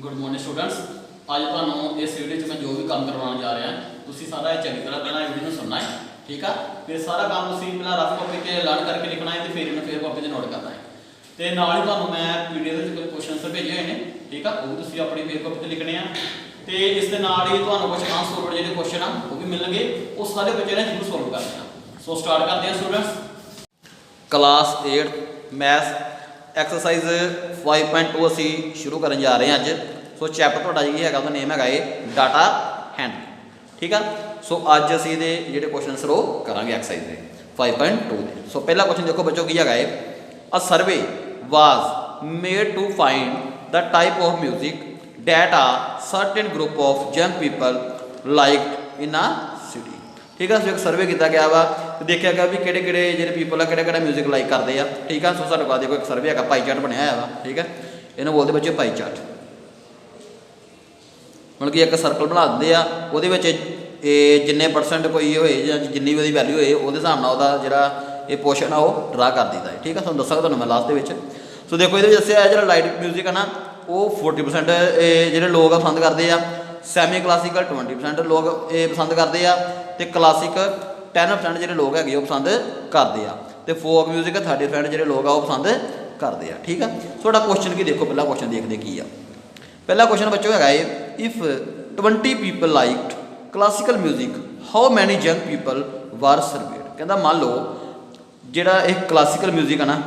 Good morning students. अज तुहानूं इस video में मैं जो भी काम करवाने जा रहा तुसीं सारा चंगी तरह पहला वीडियो सुनना है, ठीक है। फिर सारा काम तुसीं पहला रफ कॉपी से लर्न करके लिखना है, तो फिर इन्हें फिर कॉपी से नोट करना है। तो नाल ही तुहानूं मैं पीडीएफ के कोई क्वेश्चन भेजे हुए हैं, ठीक है, वो भी तुसीं अपनी फिर कॉपी से लिखने हैं। तो इस दे नाल ही तुहानूं कुछ अनसॉल्वड जिहड़े क्वेश्चन आ वो भी मिलणगे, वो सारे बच्चे ने जरूर सॉल्व करने हैं। सो स्टार्ट करते हैं स्टूडेंट्स। क्लास 8 मैथ्स एक्सरसाइज 5.2 असीं शुरू करन जा रहे हैं अज। सो चैप्टर तुहाडा जी है उसका नेम है डाटा हैंडलिंग, ठीक है। सो अज असीं दे जिहड़े क्वेश्चन वो करांगे एक्सरसाइज दे 5.2 दे। सो पहला क्वेश्चन देखो बच्चों की है, a survey was made to find the type of music that a certain group of young people like in a city, ठीक है। सो एक सर्वे किया गया वा, देखा गया भी किहड़े किहड़े जिहड़े पीपल आ किहड़ा म्यूजिक लाइक करते हैं, ठीक है। सो साडे कोल देखो एक सर्वे है, पाई चार्ट बनया हुआ, ठीक है। इन्होंने बोलते बच्चे पाई चार्ट, मतलब कि एक सर्कल बना देंगे आ, वो जिन्ने परसेंट कोई होए या जिन्नी भी वैल्यू होए वो हिसाब नाल उहदा जिहड़ा ये पोर्शन आ वो ड्रा कर दीदा है, ठीक है। तुहानूं दस्सांगा तुहानूं मैं लास्ट दे विच। सो देखो ये दस्सिआ है जिहड़ा लाइट म्यूजिक है ना वो 40% जिहड़े लोग पसंद करते हैं, सैमी क्लासिकल 20% लोग ये पसंद करते हैं, तो क्लासिक 10% जिहड़े लोग है पसंद करते हैं, तो फोक म्यूजिक 30% जिहड़े लोग वो पसंद करते हैं, ठीक है। थोड़ा क्वेश्चन की देखो, पहला क्वेश्चन देखते की आ। पहला क्वेश्चन बच्चों है, if 20 people liked classical music how many young people were served. कहता मान लो जिहड़ा एक क्लासिकल म्यूजिक है ना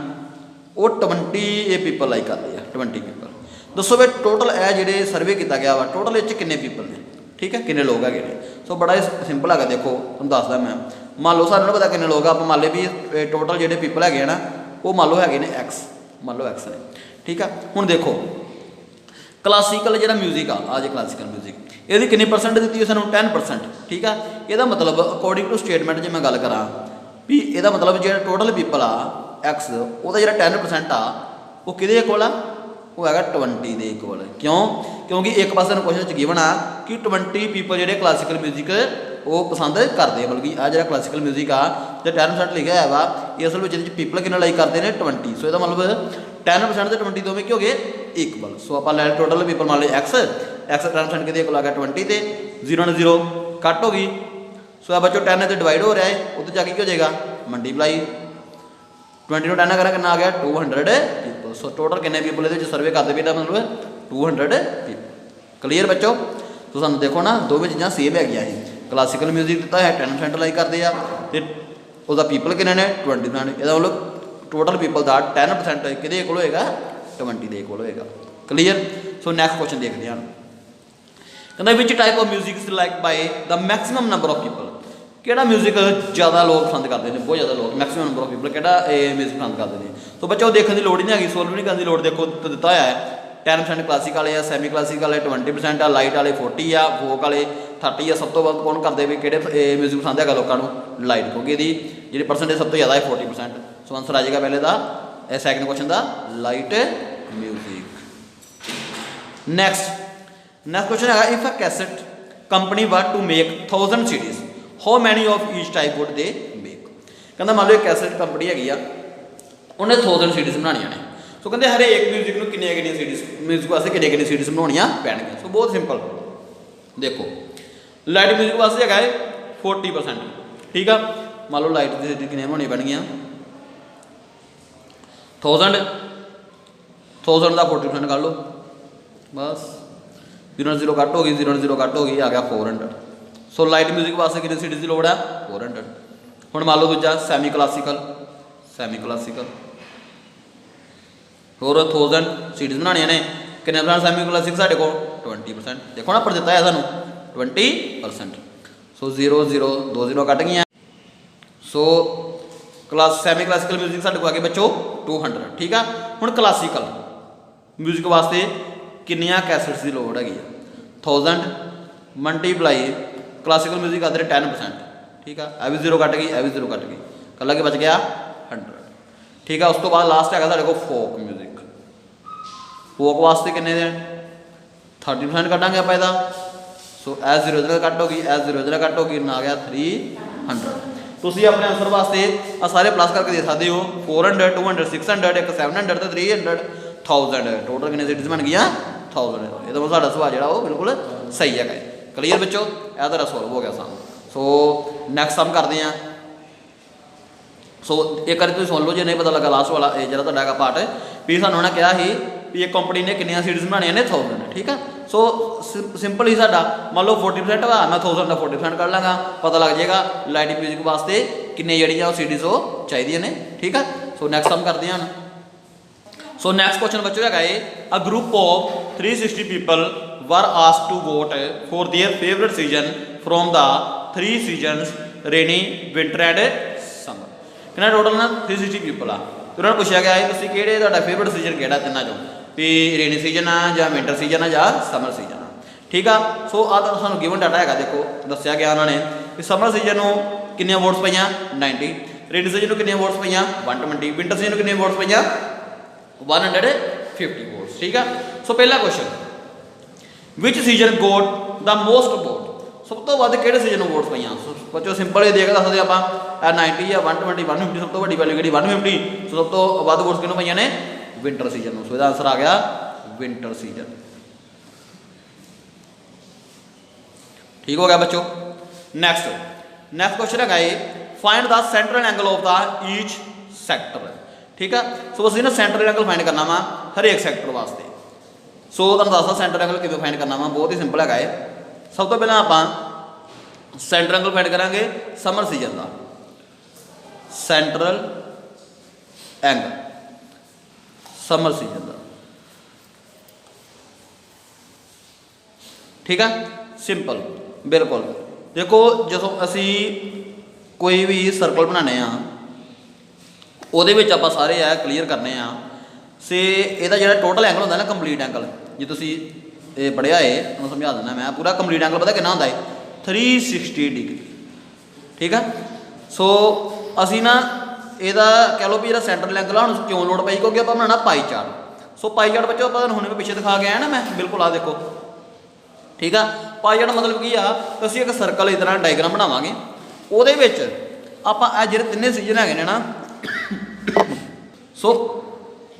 वो 20 पीपल लाइक करते हैं, 20 पीपल। दसो वे टोटल है जिहड़े सर्वे किया गया वा टोटल इस किन्ने पीपल ने, ठीक है, किन्ने लोग है। सो बड़ा सिंपल है, देखो तुहानूं दसदा मैं। मान लो सानूं पता किन्ने लोग आप मान लो भी टोटल जिहड़े पीपल है ना वो मान लो है एक्स, मान लो एक्स ने, ठीक है। हुण देखो क्लासिकल जो म्यूजिक आ जे क्लासिकल म्यूजिक ये कितनी परसेंट दी है सानूं 10%, ठीक है। यदा मतलब अकॉर्डिंग टू स्टेटमेंट जो मैं गल करा भी यदा मतलब जो टोटल पीपल आ एक्स वो जो 10% आ वो कि कोल आ वो है 20 के कोल। क्यों? क्योंकि एक पास क्वेश्चन गिवन आ कि 20 पीपल जो क्लासिकल म्यूजिक वो पसंद करते हैं, मतलब कि आ जो क्लासिकल म्यूजिक आ जो 10% लिखा है वा ये असल में पीपल कितना लाइक करते हैं 20। सो इसका मतलब 10% तो 20 दोवें की हो गए इक्वल। सो आप लै टोटल पीपल मान लो एक्स 10% के को आ गया 20 से 0 ने 0 कट हो गई। सो बच्चों 10 से डिवाइड हो रहा है, उधर जाके क्या हो जाएगा मल्टीप्लाई 20 में 10 करा कितना आ गया 200 पीपल। सो टोटल कितने पीपल ये सर्वे करते भी मतलब 200 पीपल। क्लीयर बच्चों? तो सानूं देखो ना दोवें चीज़ां सेम है, क्लासिकल म्यूजिक दिता है 10% लाइक करते हैं, तो उसका पीपल कितने ने 20%। इसका मतलब टोटल पीपल का 10% कि होएगा 20 के होएगा। क्लीयर? सो नैक्सट क्वेश्चन देखते हैं। कहना which type of music is like by the maximum number of people. केड़ा म्यूजिक ज़्यादा लोग पसंद करते हैं, बहुत ज़्यादा लोग मैक्सिमम नंबर ऑफ पीपल केड़ा म्यूजिक पसंद करते हैं। तो बच्चों देखने की लोड़ ही नहीं हैगी, सोल्व नहीं करने की लोड़। देखो तो दिता है 10% क्लासिकल है, सैमी क्लासिकल है 20% आ, लाइट वाले 40 आ, फोक वाले 30 आ। सब तो वध कौन करते भी कि म्यूजिक पसंद है लोगों को लाइट, क्योंकि जी परसेंटेज सब तो ज़्यादा है 40%। सो आंसर आ जाएगा पहले का सैकेंड क्वेश्चन का लाइट म्यूजिक। नेक्स्ट क्वेश्चन है, if a cassette company were to make 1000 CDs how many of each type would they make. कहता मान लो एक कैसेट कंपनी हैगी आ उन्हें 1000 सीडीज बनानिया ने। सो कहते हर एक म्यूजिक में किन्नी सीडीज म्यूजिक वास्ते किन्नी सीडीज बनानिया पैणगियां। सो बहुत सिंपल देखो लाइट म्यूजिक वास्ते है 40%, ठीक है। मान लो लाइट की सीडीज किन्नी बनानी पैणगियां 1000 का 40% कर लो बस, 0 0 कट हो गई, 0 0 कट हो गई, आ गया 400। सो लाइट म्यूजिक वास्ते कितनी सीडीज की लोड़ है 400। हुण मान लो दूजा सैमी क्लासिकल होर 1000 सीडीज बनानिया ने, कितने परसेंट सैमी क्लासिक साढ़े को 20%। देखो ना पर दिता है सानू 20%। सो 0 0 2 0 कट गई। सो सैमी क्लासिकल म्यूजिक साढ़े को आ गए बच्चों 200, ठीक है। हुण क्लासिकल म्यूजिक वास्ते किन्नियां कैसेट्स की लोड़ हैगी 1000 मल्टीप्लाई क्लासिकल म्यूजिक आते 10%, ठीक है। यह भी 0 कट गई, यह भी 0 कट गई, कल के बच गया 100, ठीक है। उस तो बाद लास्ट है साढ़े को फोक म्यूजिक। फोक वास्ते किन्ने 30% कटांगे आप इसका। सो एस 0 कट होगी, एस 0 कट होगी, ना आ गया 300। तुसीं अपने आंसर वास्ते आ सारे प्लस करके दे सकते हो 400 200 600 एक 700 तो 300 1000 टोटल कितनी सीडीज बन गई 1000 ਇਹਦਾ ਮਤਲਬ ਸਾਡਾ ਸਵਾਲ ਜਿਹੜਾ ਉਹ ਬਿਲਕੁਲ ਸਹੀ ਹੈਗਾ। ਕਲੀਅਰ ਬੱਚੋ, ਇਹ ਤੁਹਾਡਾ ਸੋਲਵ ਹੋ ਗਿਆ ਸਮ। ਸੋ ਨੈਕਸਟ ਸਮ ਕਰਦੇ ਹਾਂ। ਸੋ ਇੱਕ ਵਾਰੀ ਤੁਸੀਂ ਸੁਣ ਲਓ ਜੇ ਨਹੀਂ ਪਤਾ ਲੱਗਾ ਲਾਸਟ ਵਾਲਾ ਇਹ ਜਿਹੜਾ ਤੁਹਾਡਾ ਹੈਗਾ ਪਾਰਟ ਵੀ ਸਾਨੂੰ ਉਹਨਾਂ ਕਿਹਾ ਸੀ ਵੀ ਇੱਕ ਕੰਪਨੀ ਨੇ ਕਿੰਨੀਆਂ ਸੀਰੀਜ਼ ਬਣਾਉਣੀਆਂ ਨੇ 1000, ਠੀਕ ਆ। ਸੋ ਸਿੰਪਲ ਹੀ ਸਾਡਾ ਮੰਨ ਲਓ 40% ਵਾ, ਮੈਂ 1000 ਦਾ 40% ਕਰ ਲਾਂਗਾ, ਪਤਾ ਲੱਗ ਜਾਏਗਾ ਲਾਈਟ ਮਿਊਜ਼ਿਕ ਵਾਸਤੇ ਕਿੰਨੇ ਜਿਹੜੀਆਂ ਉਹ ਸੀਰੀਜ਼ ਉਹ ਚਾਹੀਦੀਆਂ ਨੇ, ਠੀਕ ਆ। ਸੋ ਨੈਕਸਟ ਸਮ ਕਰਦੇ ਹਾਂ ਹੁਣ। ਸੋ ਨੈਕਸਟ ਕੁਐਸਚਨ ਬੱਚੋ ਹੈਗਾ a uh group of 360 people were asked to vote for their favorite season from the 3 seasons rainy, winter and summer। ਕਿੰਨਾ ਟੋਟਲ ਨਾ 360 ਪੀਪਲ ਆ। ਤੇ ਉਹਨਾਂ ਨੂੰ ਪੁੱਛਿਆ ਗਿਆ ਹੈ ਤੁਸੀਂ ਕਿਹੜੇ ਤੁਹਾਡਾ ਫੇਵਰਟ ਸੀਜ਼ਨ ਕਿਹੜਾ ਤਿੰਨਾਂ ਚੋਂ, ਵੀ ਰੇਨੀ ਸੀਜ਼ਨ ਆ ਜਾਂ ਵਿੰਟਰ ਸੀਜ਼ਨ ਆ ਜਾਂ ਸਮਰ ਸੀਜ਼ਨ ਆ, ਠੀਕ ਆ। ਸੋ ਆਹ ਤਾਂ ਸਾਨੂੰ ਗਿਵਨ ਡਾਟਾ ਹੈਗਾ, ਦੇਖੋ ਦੱਸਿਆ ਗਿਆ ਉਹਨਾਂ ਨੇ ਕਿ ਸਮਰ ਸੀਜ਼ਨ ਨੂੰ ਕਿੰਨੀਆਂ ਵੋਟਸ ਪਈਆਂ 90, ਰੇਨੀ ਸੀਜ਼ਨ ਨੂੰ ਕਿੰਨੀਆਂ ਵੋਟਸ ਪਈਆਂ 120, ਵਿੰਟਰ ਸੀਜ਼ਨ ਨੂੰ ਕਿੰਨੀਆਂ ਵੋਟਸ ਪਈਆਂ 150 ਵੋਟਸ, ਠੀਕ ਆ। ਸੋ ਪਹਿਲਾ ਕੁਐਸਚਨ ਵਿਚ ਸੀਜ਼ਨ ਗੋਟ ਦਾ ਮੋਸਟ ਵੋਟ, ਸਭ ਤੋਂ ਵੱਧ ਕਿਹੜੇ ਸੀਜ਼ਨ ਨੂੰ ਵੋਟਸ ਪਈਆਂ। ਬੱਚੋ ਸਿੰਪਲ ਇਹ ਦੇਖ ਦੱਸਦੇ ਆਪਾਂ 90 ਜਾਂ 120 150 ਸਭ ਤੋਂ ਵੱਡੀ ਵੈਲਿਊ ਕਿਹੜੀ 150, ਸੋ ਸਭ ਤੋਂ ਵੱਧ ਵੋਟਸ ਕਿਹਨੂੰ ਪਈਆਂ ਨੇ ਵਿੰਟਰ ਸੀਜ਼ਨ ਨੂੰ। ਸੋ ਇਹਦਾ ਆਨਸਰ ਆ ਗਿਆ ਵਿੰਟਰ ਸੀਜ਼ਨ, ਠੀਕ ਹੋ ਗਿਆ ਬੱਚੋ। ਨੈਕਸਟ ਕੁਐਸਚਨ ਹੈਗਾ ਇਹ find the central angle of the each sector, ਠੀਕ ਆ। ਸੋ ਅਸੀਂ ਨਾ ਸੈਂਟਰਲ ਐਂਗਲ ਫਾਈਂਡ ਕਰਨਾ ਵਾ ਹਰੇਕ ਸੈਕਟਰ ਵਾਸਤੇ। ਸੋ ਤੁਹਾਨੂੰ ਦੱਸਦਾ ਸੈਂਟਰਲ ਐਂਗਲ ਕਿਵੇਂ ਫਾਈਂਡ ਕਰਨਾ ਵਾ, ਬਹੁਤ ਹੀ ਸਿੰਪਲ ਹੈਗਾ ਇਹ। ਸਭ ਤੋਂ ਪਹਿਲਾਂ ਆਪਾਂ ਸੈਂਟਰਲ ਐਂਗਲ ਫਾਈਂਡ ਕਰਾਂਗੇ ਸਮਰ ਸੀਜ਼ਨ ਦਾ, ਸੈਂਟਰਲ ਐਂਗਲ ਸਮਰ ਸੀਜ਼ਨ ਦਾ, ਠੀਕ ਆ। ਸਿੰਪਲ ਬਿਲਕੁਲ। ਦੇਖੋ ਜਦੋਂ ਅਸੀਂ ਕੋਈ ਵੀ ਸਰਕਲ ਬਣਾਉਂਦੇ ਆ ਉਹਦੇ ਵਿੱਚ ਆਪਾਂ ਸਾਰੇ ਇਹ ਕਲੀਅਰ ਕਰਨੇ ਆ ਸੇ ਇਹਦਾ ਜਿਹੜਾ ਟੋਟਲ ਐਂਗਲ ਹੁੰਦਾ ਨਾ ਕੰਪਲੀਟ ਐਂਗਲ, ਜੇ ਤੁਸੀਂ ਇਹ ਪੜ੍ਹਿਆ ਏ ਤੁਹਾਨੂੰ ਸਮਝਾ ਦਿੰਦਾ ਮੈਂ। ਪੂਰਾ ਕੰਪਲੀਟ ਐਂਗਲ ਪਤਾ ਕਿੰਨਾ ਹੁੰਦਾ ਹੈ 360 ਡਿਗਰੀ, ਠੀਕ ਆ। ਸੋ ਅਸੀਂ ਨਾ ਇਹਦਾ ਕਹਿ ਲਓ ਵੀ ਜਿਹੜਾ ਸੈਂਟਰਲ ਐਂਗਲ ਆ ਹੁਣ ਕਿਉਂ ਲੋੜ ਪਈ, ਕਿਉਂਕਿ ਆਪਾਂ ਬਣਾਉਣਾ ਪਾਈ ਚਾਰਟ। ਸੋ ਪਾਈ ਚਾਰਟ ਬੱਚੋ ਆਪਾਂ ਤੁਹਾਨੂੰ ਹੁਣੇ ਪਿੱਛੇ ਦਿਖਾ ਕੇ ਆਇਆ ਨਾ ਮੈਂ, ਬਿਲਕੁਲ ਆ ਦੇਖੋ, ਠੀਕ ਆ। ਪਾਈ ਚਾਰਟ ਮਤਲਬ ਕੀ ਆ, ਅਸੀਂ ਇੱਕ ਸਰਕਲ ਇਸ ਤਰ੍ਹਾਂ ਡਾਇਗਰਾਮ ਬਣਾਵਾਂਗੇ, ਉਹਦੇ ਵਿੱਚ ਆਪਾਂ ਇਹ ਜਿਹੜੇ ਤਿੰਨੇ ਸੀਜ਼ਨ ਹੈਗੇ ਨੇ ਨਾ, ਸੋ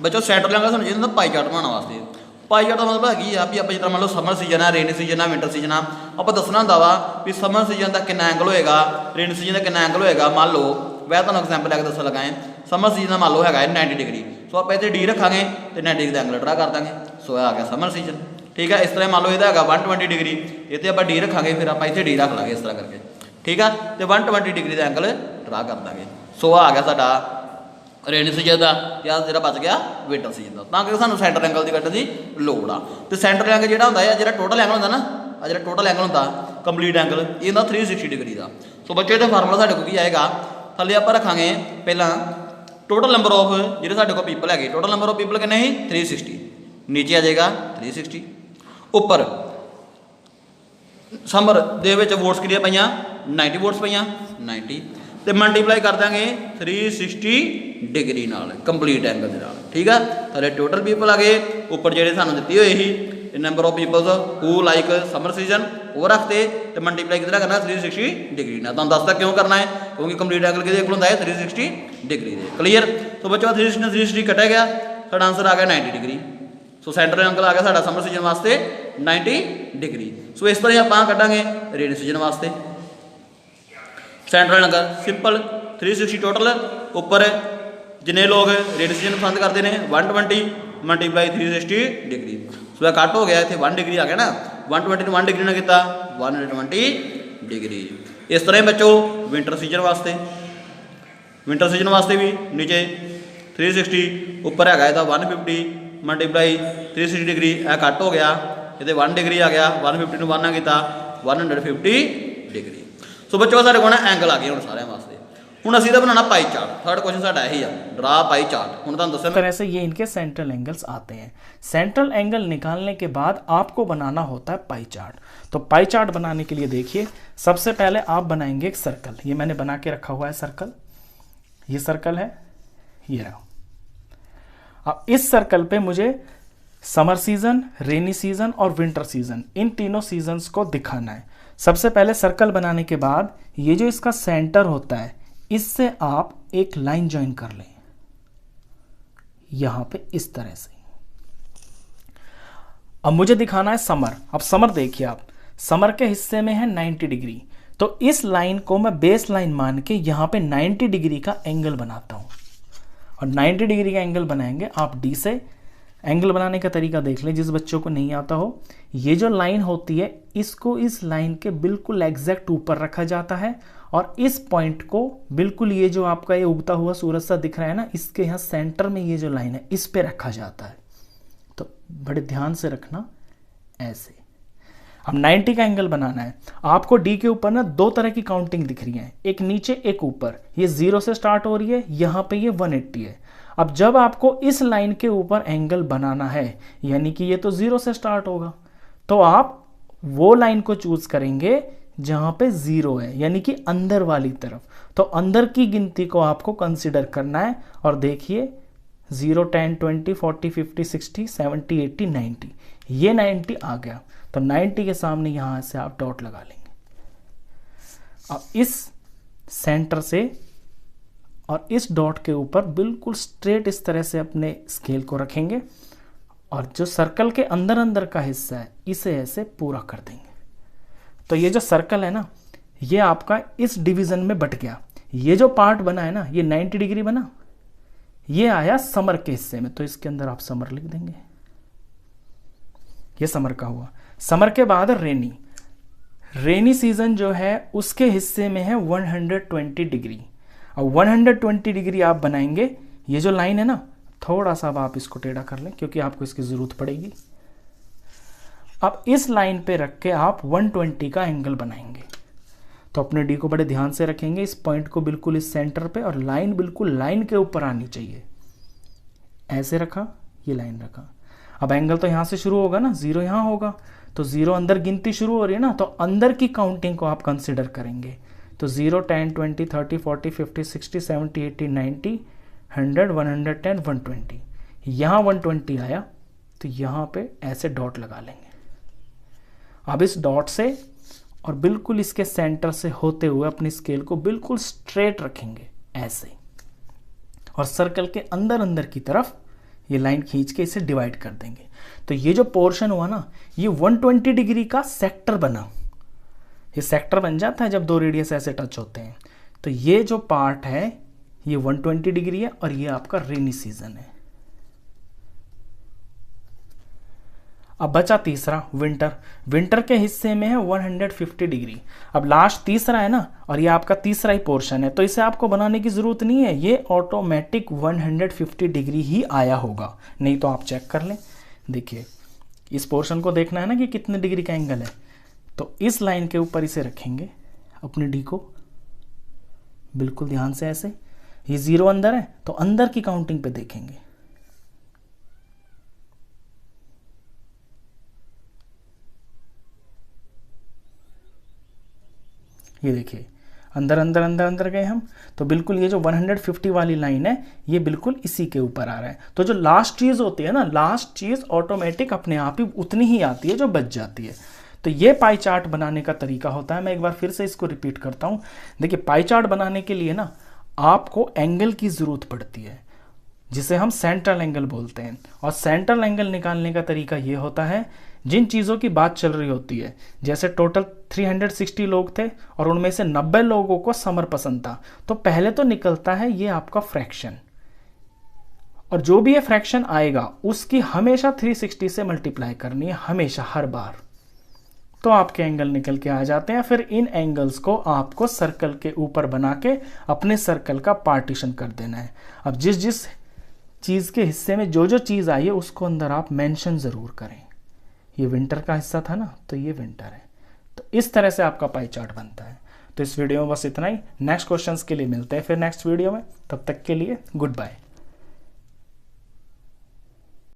ਬੱਚੋ ਸੈਂਟਰਲ ਐਂਗਲ ਸਾਨੂੰ ਜਿਹਦਾ ਪਾਈ ਚਾਰਟ ਬਣਾਉਣ ਵਾਸਤੇ, ਪਾਈ ਚਾਰਟ ਦਾ ਮਤਲਬ ਹੈਗੀ ਆ ਵੀ ਆਪਾਂ ਜਿਸ ਤਰ੍ਹਾਂ ਮੰਨ ਲਓ ਸਮਰ ਸੀਜ਼ਨ ਆ, ਰੇਨੀ ਸੀਜ਼ਨ ਆ, ਵਿੰਟਰ ਸੀਜ਼ਨ ਆ, ਆਪਾਂ ਦੱਸਣਾ ਹੁੰਦਾ ਵਾ ਵੀ ਸਮਰ ਸੀਜ਼ਨ ਦਾ ਕਿੰਨਾ ਐਂਗਲ ਹੋਏਗਾ, ਰੇਨੀ ਸੀਜ਼ਨ ਦਾ ਕਿੰਨਾ ਐਂਗਲ ਹੋਏਗਾ। ਮੰਨ ਲਓ ਮੈਂ ਤੁਹਾਨੂੰ ਐਗਜ਼ਾਮਪਲ ਲੈ ਕੇ ਦੱਸਣ ਲੱਗਾ ਹਾਂ, ਸਮਰ ਸੀਜ਼ਨ ਦਾ ਮੰਨ ਲਓ ਹੈਗਾ 90 ਡਿਗਰੀ, ਸੋ ਆਪਾਂ ਇੱਥੇ ਡੀ ਰੱਖਾਂਗੇ ਤੇ 90 ਡਿਗਰੀ ਦਾ ਐਂਗਲ ਡਰਾ ਕਰ ਦਾਂਗੇ, ਸੋ ਇਹ ਆ ਗਿਆ ਸਮਰ ਸੀਜ਼ਨ, ਠੀਕ ਆ। ਇਸ ਤਰ੍ਹਾਂ ਮੰਨ ਲਓ ਇਹਦਾ ਹੈਗਾ 120 ਡਿਗਰੀ, ਇੱਥੇ ਆਪਾਂ ਡੀ ਰੱਖਾਂਗੇ, ਫਿਰ ਆਪਾਂ ਇੱਥੇ ਡੀ ਰੱਖ ਲਾਂਗੇ ਇਸ ਤਰ੍ਹਾਂ ਕਰਕੇ, ਠੀਕ ਆ, ਤੇ 120 ਡਿਗਰੀ ਦਾ ਐਂਗਲ ਡਰਾ ਕਰ ਦਾਂਗੇ। ਸੋ ਆ ਗਿਆ ਸਾਡਾ ਰੇਨੀ ਸੀਜ਼ਨ ਦਾ ਜਾਂ ਜਿਹੜਾ ਬਚ ਗਿਆ ਵਿੰਟਰ ਸੀਜ਼ਨ ਦਾ, ਤਾਂ ਕਿ ਸਾਨੂੰ ਸੈਂਟਰ ਐਂਗਲ ਦੀ ਕੱਢਣ ਦੀ ਲੋੜ ਆ। ਤੇ ਸੈਂਟਰ ਐਂਗਲ ਜਿਹੜਾ ਹੁੰਦਾ ਹੈ, ਜਿਹੜਾ ਟੋਟਲ ਐਂਗਲ ਹੁੰਦਾ ਨਾ, ਆ ਜਿਹੜਾ ਟੋਟਲ ਐਂਗਲ ਹੁੰਦਾ ਕੰਪਲੀਟ ਐਂਗਲ ਇਹ ਹੁੰਦਾ 360 ਡਿਗਰੀ ਦਾ। ਸੋ ਬੱਚੇ ਇਹਦਾ ਫਾਰਮੂਲਾ ਸਾਡੇ ਕੋਲ ਕੀ ਆਏਗਾ, ਥੱਲੇ ਆਪਾਂ ਰੱਖਾਂਗੇ ਪਹਿਲਾਂ ਟੋਟਲ ਨੰਬਰ ਆਫ ਜਿਹੜੇ ਸਾਡੇ ਕੋਲ ਪੀਪਲ ਹੈਗੇ, ਟੋਟਲ ਨੰਬਰ ਆਫ ਪੀਪਲ ਕਿੰਨੇ ਸੀ 360, ਨੀਚੇ ਆ ਜਾਏਗਾ 360, ਉੱਪਰ ਸਮਰ ਦੇ ਵਿੱਚ ਵੋਟਸ ਕਿੰਨੀਆਂ ਪਈਆਂ 90 ਵੋਟਸ ਪਈਆਂ 90, ਤੇ ਮਲਟੀਪਲਾਈ ਕਰ ਦਾਂਗੇ 360 ਡਿਗਰੀ ਨਾਲ ਕੰਪਲੀਟ ਐਂਗਲ ਦੇ ਨਾਲ, ਠੀਕ ਆ। ਥੱਲੇ ਟੋਟਲ ਪੀਪਲ ਆ ਗਏ, ਉੱਪਰ ਜਿਹੜੇ ਸਾਨੂੰ ਦਿੱਤੀ ਹੋਈ ਸੀ number of peoples who like summer season ਉਹ ਰੱਖਤੇ, ਤੇ ਮਲਟੀਪਲਾਈ ਕਿਹਦਾ ਕਰਨਾ 360 ਡਿਗਰੀ ਨਾਲ। ਤੁਹਾਨੂੰ ਦੱਸਦਾ ਕਿਉਂ ਕਰਨਾ ਹੈ, ਕਿਉਂਕਿ ਕੰਪਲੀਟ ਐਂਗਲ ਕਿਹਦੇ ਕੋਲ ਹੁੰਦਾ ਹੈ 360 ਡਿਗਰੀ ਦੇ। ਕਲੀਅਰ। ਸੋ ਬੱਚੋ 360 ਕੱਟਿਆ ਗਿਆ, ਸਾਡਾ ਆਨਸਰ ਆ ਗਿਆ 90 ਡਿਗਰੀ। ਸੋ ਸੈਂਟਰਲ ਐਂਗਲ ਆ ਗਿਆ ਸਾਡਾ ਸਮਰ ਸੀਜ਼ਨ ਵਾਸਤੇ 90 ਡਿਗਰੀ। ਸੋ ਇਸ ਤਰ੍ਹਾਂ ਆਪਾਂ ਕੱਢਾਂਗੇ ਰੇਨੀ ਸੀਜ਼ਨ ਵਾਸਤੇ ਸੈਂਟਰਲ ਐਂਗਲ ਸਿੰਪਲ 360 ਟੋਟਲ, ਉੱਪਰ ਜਿੰਨੇ ਲੋਕ ਰੇਨੀ ਸੀਜ਼ਨ ਪਸੰਦ ਕਰਦੇ ਨੇ 120 ਮਲਟੀਪਲਾਈ 360 ਡਿਗਰੀ। ਸੋ ਇਹ ਕੱਟ ਹੋ ਗਿਆ, ਇੱਥੇ 1 ਡਿਗਰੀ ਆ ਗਿਆ ਨਾ, 120 ਨੂੰ 1 ਡਿਗਰੀ ਨਾਲ ਕੀਤਾ 120 ਡਿਗਰੀ। ਇਸ ਤਰ੍ਹਾਂ ਹੀ ਬੱਚੋ ਵਿੰਟਰ ਸੀਜ਼ਨ ਵਾਸਤੇ, ਵਿੰਟਰ ਸੀਜ਼ਨ ਵਾਸਤੇ ਵੀ ਨੀਚੇ 360, ਉੱਪਰ ਹੈਗਾ ਇਹਦਾ 150 ਮਲਟੀਪਲਾਈ 360 ਡਿਗਰੀ, ਇਹ ਕੱਟ ਹੋ ਗਿਆ, ਇਹਦੇ 1 ਡਿਗਰੀ ਆ ਗਿਆ, 150 ਨੂੰ 1 ਨਾਲ ਕੀਤਾ 150 ਡਿਗਰੀ। ਸੋ ਬੱਚੋ ਸਾਡੇ ਕੋਲ ਐਂਗਲ ਆ ਗਏ ਹੁਣ ਸਾਰਿਆਂ ਵਾਸਤੇ। ਹੁਣ ਅਸੀਂ ਇਹਦਾ ਬਣਾਉਣਾ ਪਾई चार्ट, थर्ड क्वेश्चन साडा यही है, ड्रा पाई चार्ट। ਹੁਣ ਤੁਹਾਨੂੰ ਦੱਸਿਆ तरह से ये इनके सेंट्रल एंगल्स आते हैं। सेंट्रल एंगल निकालने के बाद आपको बनाना होता है पाई चार्ट। तो पाई चार्ट बनाने के लिए देखिए, सबसे पहले आप बनाएंगे एक सर्कल, ये मैंने बना के रखा हुआ है सर्कल, ये सर्कल है, ये रहा। अब इस सर्कल पे मुझे समर सीजन, रेनी सीजन और विंटर सीजन, इन तीनों सीजन्स को दिखाना है। सबसे पहले सर्कल बनाने के बाद ये जो इसका सेंटर होता है, इससे आप एक लाइन ज्वाइन कर लें, यहां पे इस तरह से। अब मुझे दिखाना है समर। अब समर देखिए आप, समर के हिस्से में है 90 डिग्री, तो इस लाइन को मैं बेस लाइन मान के यहाँ पे 90 डिग्री का एंगल बनाता हूँ। और 90 डिग्री का एंगल बनाएंगे आप डी से। एंगल बनाने का तरीका देख लें जिस बच्चों को नहीं आता हो। ये जो लाइन होती है इसको इस लाइन के बिल्कुल एग्जैक्ट ऊपर रखा जाता है, और इस पॉइंट को बिल्कुल ये जो आपका ये उगता हुआ सूरज सा दिख रहा है ना, इसके यहाँ सेंटर में ये जो लाइन है इस पे रखा जाता है। तो बड़े ध्यान से रखना ऐसे। अब 90 का एंगल बनाना है आपको। डी के ऊपर ना दो तरह की काउंटिंग दिख रही है, एक नीचे एक ऊपर। ये 0 से स्टार्ट हो रही है, यहाँ पे ये 180 है। अब जब आपको इस लाइन के ऊपर एंगल बनाना है, यानी कि ये तो 0 से स्टार्ट होगा, तो आप वो लाइन को चूज करेंगे जहां पे 0 है, यानी कि अंदर वाली तरफ। तो अंदर की गिनती को आपको कंसिडर करना है। और देखिए 0, 10, 20, 40, 50, 60, 70, 80, 90, ये 90 आ गया। तो 90 के सामने यहां से आप डॉट लगा लेंगे। अब इस सेंटर से और इस डॉट के ऊपर बिल्कुल स्ट्रेट इस तरह से अपने स्केल को रखेंगे, और जो सर्कल के अंदर अंदर का हिस्सा है इसे ऐसे पूरा कर देंगे। तो ये जो सर्कल है ना, ये आपका इस डिवीजन में बट गया। ये जो पार्ट बना है ना, ये 90 डिग्री बना, ये आया समर के हिस्से में, तो इसके अंदर आप समर लिख देंगे। ये समर का हुआ। समर के बाद रेनी। रेनी सीजन जो है उसके हिस्से में है 120 डिग्री। अब 120 डिग्री आप बनाएंगे। ये जो लाइन है ना, थोड़ा सा अब आप इसको टेढ़ा कर लें क्योंकि आपको इसकी जरूरत पड़ेगी। अब इस लाइन पे रख के आप 120 का एंगल बनाएंगे। तो अपने डी को बड़े ध्यान से रखेंगे, इस पॉइंट को बिल्कुल इस सेंटर पे, और लाइन बिल्कुल लाइन के ऊपर आनी चाहिए। ऐसे रखा, ये लाइन रखा। अब एंगल तो यहां से शुरू होगा ना, 0 यहां होगा, तो 0 अंदर गिनती शुरू हो रही है ना, तो अंदर की काउंटिंग को आप कंसिडर करेंगे। तो 0, 10, 20, 30, 40, 50, 60, 70, 80, 90, 100, 110, 120। यहां 120 आया, तो यहां पे ऐसे डॉट लगा लेंगे। अब इस डॉट से और बिल्कुल इसके सेंटर से होते हुए अपनी स्केल को बिल्कुल स्ट्रेट रखेंगे ऐसे, और सर्कल के अंदर अंदर की तरफ ये लाइन खींच के इसे डिवाइड कर देंगे। तो ये जो पोर्शन हुआ ना, ये 120 डिग्री का सेक्टर बना। ये सेक्टर बन जाता है जब दो रेडियस ऐसे टच होते हैं। तो ये जो पार्ट है ये 120 डिग्री है, और ये आपका रेनी सीजन है। अब बचा तीसरा, विंटर। विंटर के हिस्से में है 150 डिग्री। अब लास्ट तीसरा है ना, और ये आपका तीसरा ही पोर्शन है, तो इसे आपको बनाने की जरूरत नहीं है, ये ऑटोमेटिक 150 डिग्री ही आया होगा। नहीं तो आप चेक कर लें। देखिए इस पोर्शन को देखना है ना कि कितने डिग्री का एंगल है, तो इस लाइन के ऊपर इसे रखेंगे, अपने डी को बिल्कुल ध्यान से ऐसे। ये 0 अंदर है, तो अंदर की काउंटिंग पे देखेंगे। ये देखिए अंदर अंदर अंदर अंदर गए हम, तो बिल्कुल ये जो 150 वाली लाइन है ये बिल्कुल इसी के ऊपर आ रहा है। तो जो लास्ट चीज होती है ना, लास्ट चीज ऑटोमेटिक अपने आप ही उतनी ही आती है जो बच जाती है। तो ये पाई चार्ट बनाने का तरीका होता है। मैं एक बार फिर से इसको रिपीट करता हूं। देखिए पाई चार्ट बनाने के लिए ना आपको एंगल की जरूरत पड़ती है, जिसे हम सेंट्रल एंगल बोलते हैं। और सेंट्रल एंगल निकालने का तरीका ये होता है, जिन चीज़ों की बात चल रही होती है, जैसे टोटल 360 लोग थे और उनमें से 90 लोगों को समर पसंद था, तो पहले तो निकलता है ये आपका फ्रैक्शन, और जो भी ये फ्रैक्शन आएगा उसकी हमेशा 360 से मल्टीप्लाई करनी है, हमेशा, हर बार। तो आपके एंगल निकल के आ जाते हैं। फिर इन एंगल्स को आपको सर्कल के ऊपर बना के अपने सर्कल का पार्टीशन कर देना है। अब जिस जिस चीज़ के हिस्से में जो जो चीज़ आई है उसको अंदर आप मेंशन ज़रूर करें। ये विंटर का हिस्सा था ना, तो ये विंटर है। तो इस तरह से आपका पाई चार्ट बनता है। तो इस वीडियो में बस इतना ही। नेक्स्ट क्वेश्चंस के लिए मिलते हैं फिर नेक्स्ट वीडियो में। तब तक के लिए गुड बाय।